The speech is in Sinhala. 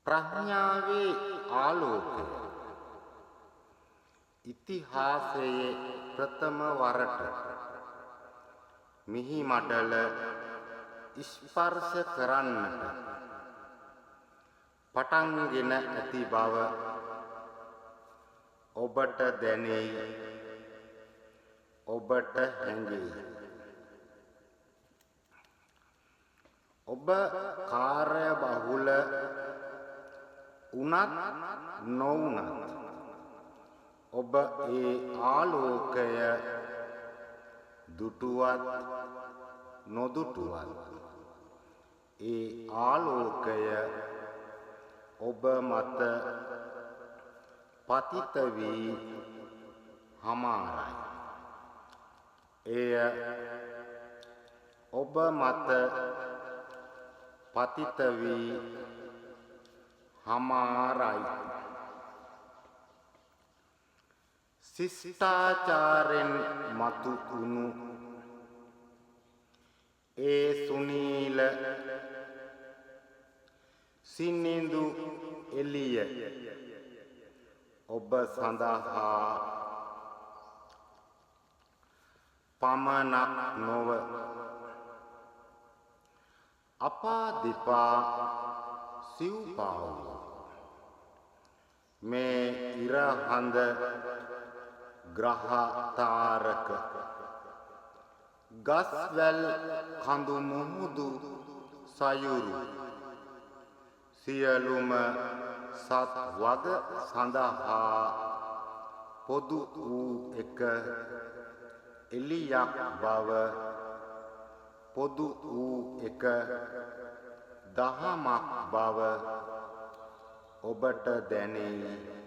ප්‍රඥාවේ ආලෝකය ඉතිහාසයේ ප්‍රථම වරට මිහි මඩල ස්පර්ශ කරන්නට පටන්ගෙන ඇති බව ඔබට දැනෙයි, ඔබට හැඟෙයි. ඔබ කාර්ය බහුල උනත් නොඋනත් ඔබ ඒ ආලෝකය දුටුවත් නොදුටුවත් ඒ ආලෝකය ඔබ මත පතිත වී හමාරයි. එය ඔබ මත පතිත වී හමාරයි. ශිෂ්ටාචාරෙන් මතු වුණු ඒ සුනීල සිනිඳු එළිය ඔබ සඳහා පමණක් නොව අපා දෙපා සිව්පාවු මේ ඉරහඳ ග්‍රහ තාරක ගස්වැල් කඳු මුහුදු සයුරු සියලුම සත් වග සඳහා පොදු වූ එක එළියක් බව, පොදු වූ එක දහමක් බව ඔබට දැනෙයි.